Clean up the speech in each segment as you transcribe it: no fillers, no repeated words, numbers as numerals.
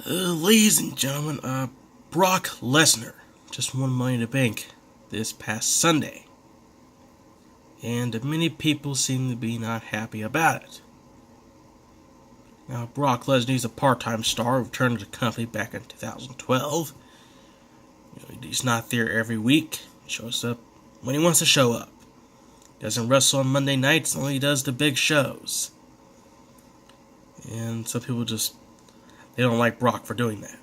Ladies and gentlemen, Brock Lesnar just won Money in the Bank this past Sunday, and many people seem to be not happy about it. Now, Brock Lesnar is a part-time star who returned to the company back in 2012. He's not there every week. He shows up when he wants to show up. He doesn't wrestle on Monday nights, only does the big shows. And some people they don't like Brock for doing that.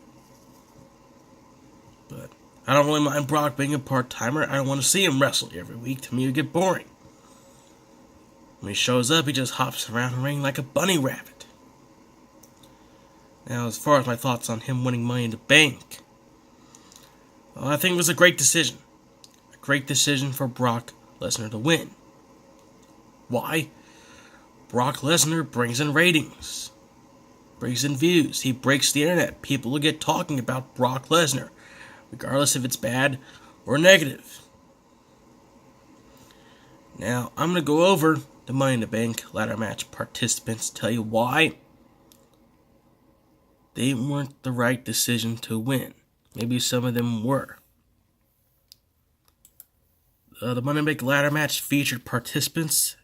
But I don't really mind Brock being a part-timer. I don't want to see him wrestle every week. To me, it would get boring. When he shows up, he just hops around the ring like a bunny rabbit. Now, as far as my thoughts on him winning Money in the Bank, I think it was a great decision. A great decision for Brock Lesnar to win. Why? Brock Lesnar brings in ratings. Brings in views. He breaks the internet. People will get talking about Brock Lesnar, regardless if it's bad or negative. Now, I'm going to go over the Money in the Bank ladder match participants, tell you why they weren't the right decision to win. Maybe some of them were. The Money in the Bank ladder match featured participants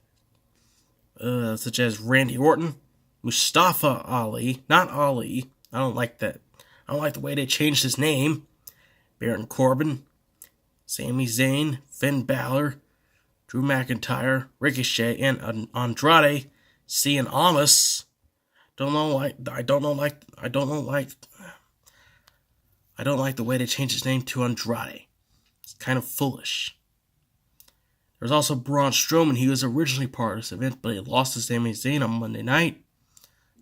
such as Randy Orton, Mustafa Ali, not Ali. I don't like that. I don't like the way they changed his name. Baron Corbin, Sami Zayn, Finn Balor, Drew McIntyre, Ricochet, and Andrade Cien Almas. I don't like the way they changed his name to Andrade. It's kind of foolish. There's also Braun Strowman. He was originally part of this event, but he lost to Sami Zayn on Monday night.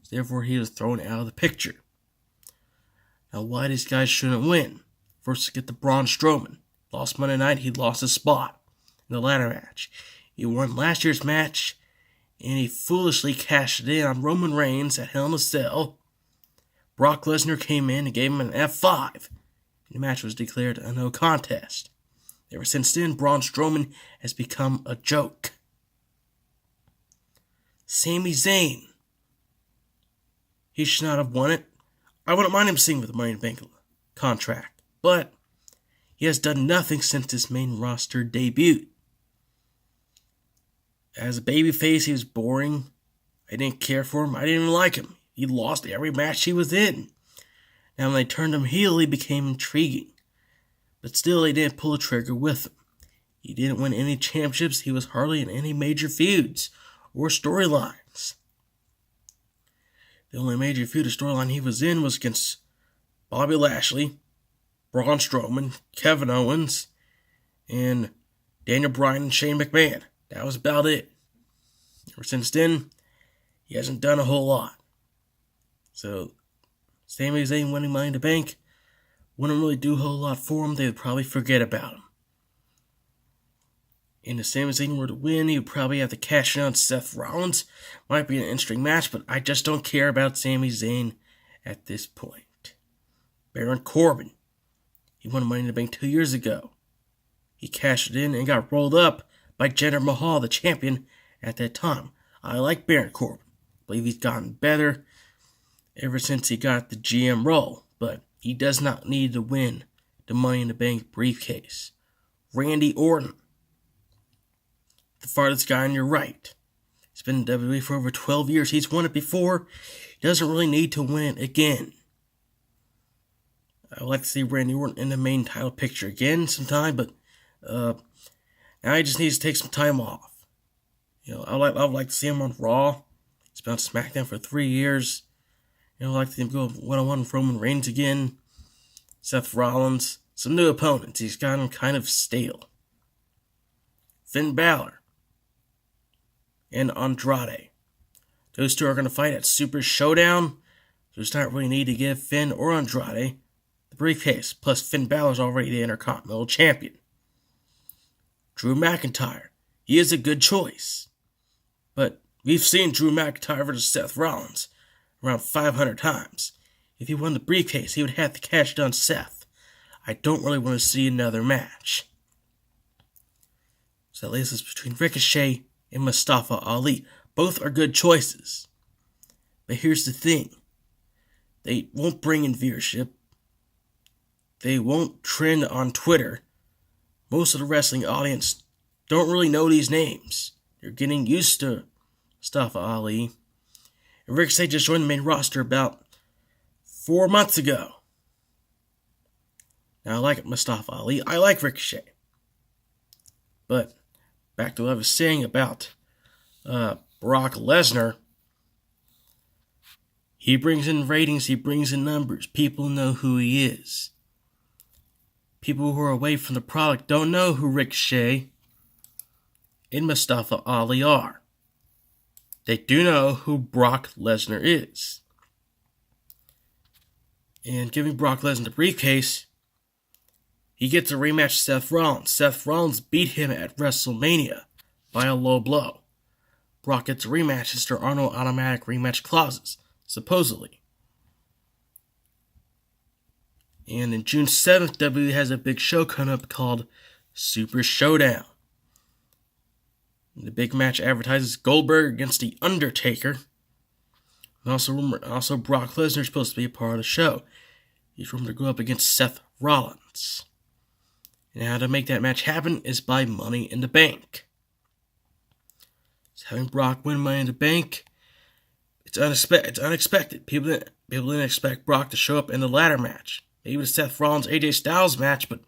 Therefore, he was thrown out of the picture. Now, why these guys shouldn't win? First, get to Braun Strowman. Lost Monday night, he lost his spot in the ladder match. He won last year's match, and he foolishly cashed it in on Roman Reigns at Hell in a Cell. Brock Lesnar came in and gave him an F5. And the match was declared a no contest. Ever since then, Braun Strowman has become a joke. Sami Zayn. He should not have won it. I wouldn't mind him seeing with the Money in the Bank contract, but he has done nothing since his main roster debut. As a babyface, he was boring. I didn't care for him. I didn't even like him. He lost every match he was in. Now, when they turned him heel, he became intriguing. But still, they didn't pull the trigger with him. He didn't win any championships. He was hardly in any major feuds or storylines. The only major feud or storyline he was in was against Bobby Lashley, Braun Strowman, Kevin Owens, and Daniel Bryan and Shane McMahon. That was about it. Ever since then, he hasn't done a whole lot. So, Sami Zayn winning Money in the Bank wouldn't really do a whole lot for him. They would probably forget about him. And if Sami Zayn were to win, he would probably have to cash in on Seth Rollins. Might be an interesting match, but I just don't care about Sami Zayn at this point. Baron Corbin. He won Money in the Bank 2 years ago. He cashed it in and got rolled up by Jinder Mahal, the champion, at that time. I like Baron Corbin. I believe he's gotten better ever since he got the GM role, but he does not need to win the Money in the Bank briefcase. Randy Orton. The farthest guy on your right. He's been in WWE for over 12 years. He's won it before. He doesn't really need to win it again. I would like to see Randy Orton in the main title picture again sometime, but now he just needs to take some time off. I would like to see him on Raw. He's been on SmackDown for 3 years. I'd like to see him go one-on-one with Roman Reigns again. Seth Rollins. Some new opponents. He's got him kind of stale. Finn Balor and Andrade. Those two are going to fight at Super Showdown. There's not really need to give Finn or Andrade the briefcase. Plus, Finn Balor's already the Intercontinental Champion. Drew McIntyre. He is a good choice. But we've seen Drew McIntyre versus Seth Rollins around 500 times. If he won the briefcase, he would have to cash it on Seth. I don't really want to see another match. So that leaves us between Ricochet and Mustafa Ali. Both are good choices. But here's the thing. They won't bring in viewership. They won't trend on Twitter. Most of the wrestling audience don't really know these names. They're getting used to Mustafa Ali. And Ricochet just joined the main roster about 4 months ago. Now, I like Mustafa Ali. I like Ricochet. But back to what I was saying about Brock Lesnar. He brings in ratings. He brings in numbers. People know who he is. People who are away from the product don't know who Ricochet and Mustafa Ali are. They do know who Brock Lesnar is. And giving Brock Lesnar the briefcase, he gets a rematch with Seth Rollins. Seth Rollins beat him at WrestleMania by a low blow. Brock gets a rematch as there are no automatic rematch clauses, supposedly. And in June 7th, WWE has a big show coming up called Super Showdown. The big match advertises Goldberg against The Undertaker. And also Brock Lesnar is supposed to be a part of the show. He's rumored to go up against Seth Rollins. And how to make that match happen is by Money in the Bank. So having Brock win Money in the Bank, it's unexpected. People didn't expect Brock to show up in the ladder match. Maybe the Seth Rollins AJ Styles match, but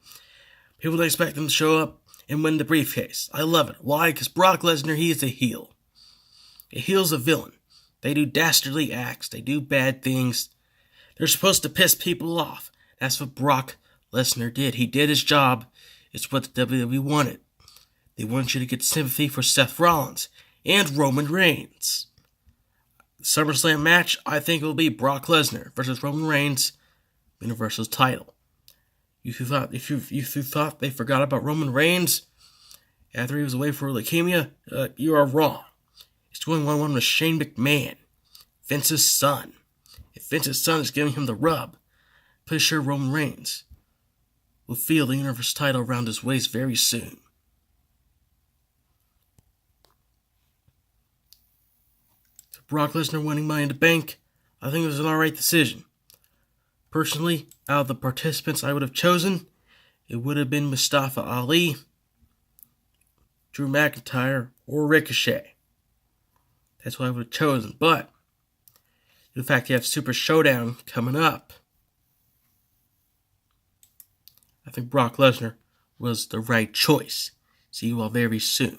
people didn't expect him to show up and win the briefcase. I love it. Why? Because Brock Lesnar, he is a heel. A heel's a villain. They do dastardly acts. They do bad things. They're supposed to piss people off. That's what Brock Lesnar did. He did his job. It's what the WWE wanted. They want you to get sympathy for Seth Rollins and Roman Reigns. The SummerSlam match, I think it will be Brock Lesnar versus Roman Reigns, Universal title. If you thought they forgot about Roman Reigns after he was away for leukemia, you are wrong. He's doing 1-1 with Shane McMahon, Vince's son. If Vince's son is giving him the rub, pretty sure Roman Reigns will feel the Universal title around his waist very soon. So Brock Lesnar winning Money in the Bank, I think it was an alright decision. Personally, out of the participants I would have chosen, it would have been Mustafa Ali, Drew McIntyre, or Ricochet. That's what I would have chosen. But the fact you have Super Showdown coming up, I think Brock Lesnar was the right choice. See you all very soon.